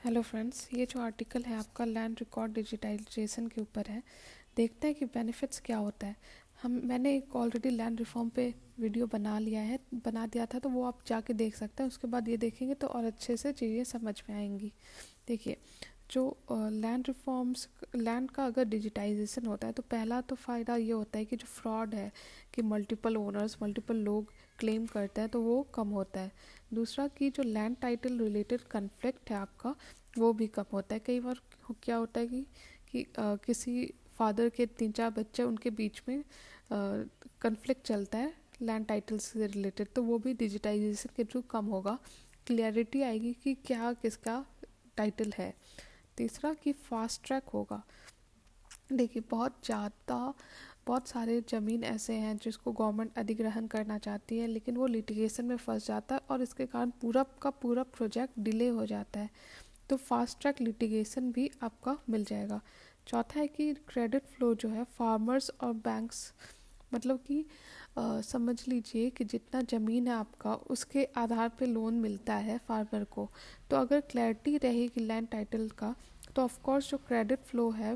Hello friends, ये जो article है आपका लैंड रिकॉर्ड डिजिटाइजेशन के ऊपर है। देखते हैं कि बेनिफिट्स क्या होता है। मैंने एक ऑलरेडी लैंड रिफॉर्म पे वीडियो बना दिया था, तो वो आप जाके देख सकते हैं। उसके बाद ये देखेंगे तो और अच्छे से चीज़ें समझ में आएंगी। देखिए, जो लैंड का अगर डिजिटाइजेशन होता है तो पहला तो फ़ायदा ये होता है कि जो फ्रॉड है कि मल्टीपल लोग क्लेम करते हैं तो वो कम होता है। दूसरा कि जो लैंड टाइटल रिलेटेड कन्फ्लिक्ट है आपका, वो भी कम होता है। कई बार क्या होता है कि किसी फादर के 3-4 बच्चे, उनके बीच में कन्फ्लिक्ट चलता है लैंड टाइटल से रिलेटेड, तो वो भी डिजिटाइजेशन के थ्रू कम होगा। क्लियरिटी आएगी कि क्या किसका टाइटल है। तीसरा कि फास्ट ट्रैक होगा। देखिए, बहुत सारे ज़मीन ऐसे हैं जिसको गवर्नमेंट अधिग्रहण करना चाहती है, लेकिन वो लिटिगेशन में फंस जाता है और इसके कारण पूरा का पूरा प्रोजेक्ट डिले हो जाता है। तो फास्ट ट्रैक लिटिगेशन भी आपका मिल जाएगा। चौथा है कि क्रेडिट फ्लो जो है फार्मर्स और बैंक्स, मतलब कि समझ लीजिए कि जितना ज़मीन है आपका, उसके आधार पे लोन मिलता है फार्मर को। तो अगर क्लैरिटी रहेगी लैंड टाइटल का, तो ऑफ कोर्स जो क्रेडिट फ्लो है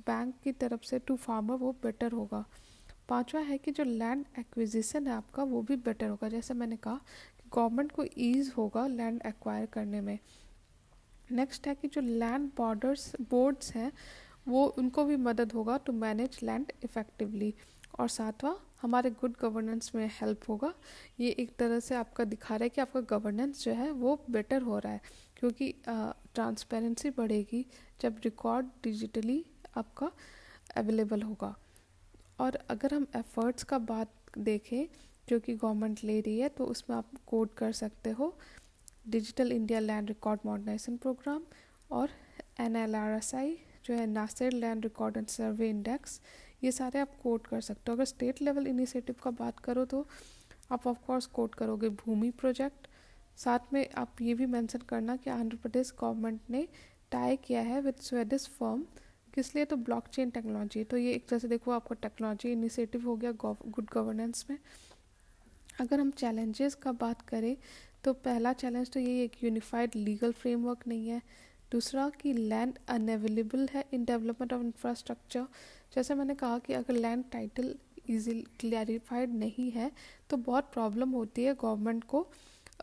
बैंक की तरफ से टू फार्मर वो बेटर होगा। पांचवा है कि जो लैंड एक्विजिशन है आपका, वो भी बेटर होगा। जैसे मैंने कहा कि गवर्नमेंट को ईज होगा लैंड एक्वायर करने में। नेक्स्ट है कि जो लैंड बोर्ड्स हैं, वो उनको भी मदद होगा टू मैनेज लैंड इफ़ेक्टिवली। और सातवां, हमारे गुड गवर्नेंस में हेल्प होगा। ये एक तरह से आपका दिखा रहा है कि आपका गवर्नेंस जो है वो बेटर हो रहा है, क्योंकि ट्रांसपेरेंसी बढ़ेगी जब रिकॉर्ड डिजिटली आपका अवेलेबल होगा। और अगर हम एफर्ट्स का बात देखें जो कि गवर्नमेंट ले रही है, तो उसमें आप कोड कर सकते हो digital India land record modernisation programme, और NLRSI जो है national land record and survey index. ये सारे आप कोड कर सकते हो। अगर स्टेट लेवल इनिशिएटिव का बात करो तो आप ऑफ कोर्स कोड करोगे भूमि प्रोजेक्ट। साथ में आप ये भी मेंशन करना कि आंध्र प्रदेश गवर्नमेंट ने टाई किया है विद स्वेडिश फर्म। किस लिए? तो ब्लॉकचेन टेक्नोलॉजी। तो ये एक तरह से देखो आपका टेक्नोलॉजी इनिशिएटिव हो गया गुड गवर्नेंस में। अगर हम चैलेंजेस का बात करें तो पहला चैलेंज तो यही है कि यूनिफाइड लीगल फ्रेमवर्क नहीं है। दूसरा कि लैंड अनअवेलेबल है इन डेवलपमेंट ऑफ इंफ्रास्ट्रक्चर। जैसे मैंने कहा कि अगर लैंड टाइटल इजीली क्लैरिफाइड नहीं है तो बहुत प्रॉब्लम होती है गवर्नमेंट को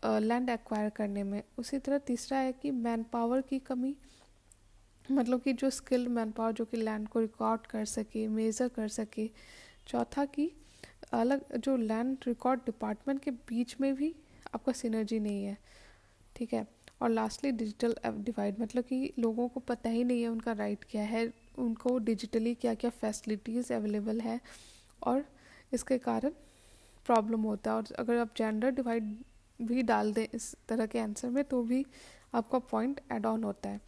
लैंड एक्वायर करने में। उसी तरह तीसरा है कि मैन पावर की कमी, मतलब कि जो स्किल्ड मैन पावर जो कि लैंड को रिकॉर्ड कर सके, मेज़र कर सके। चौथा कि अलग जो लैंड रिकॉर्ड डिपार्टमेंट के बीच में भी आपका सिनर्जी नहीं है, ठीक है। और लास्टली डिजिटल डिवाइड, मतलब कि लोगों को पता ही नहीं है उनका राइट क्या है, उनको डिजिटली क्या क्या फैसिलिटीज़ अवेलेबल है, और इसके कारण प्रॉब्लम होता है। और अगर आप जेंडर डिवाइड भी डाल दें इस तरह के आंसर में तो भी आपका पॉइंट एड ऑन होता है।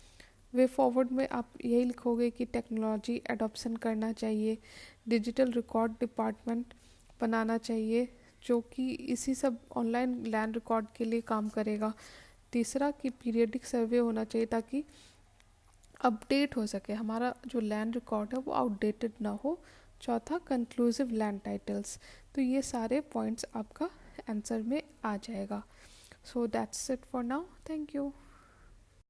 वे फॉरवर्ड में आप यही लिखोगे कि टेक्नोलॉजी एडॉप्शन करना चाहिए, डिजिटल रिकॉर्ड डिपार्टमेंट बनाना चाहिए जो कि इसी सब ऑनलाइन लैंड रिकॉर्ड के लिए काम करेगा। तीसरा कि पीरियडिक सर्वे होना चाहिए ताकि अपडेट हो सके हमारा जो लैंड रिकॉर्ड है वो आउटडेटेड ना हो। चौथा कंक्लूसिव लैंड टाइटल्स। तो ये सारे पॉइंट्स आपका आंसर में आ जाएगा। So that's it for now. Thank you.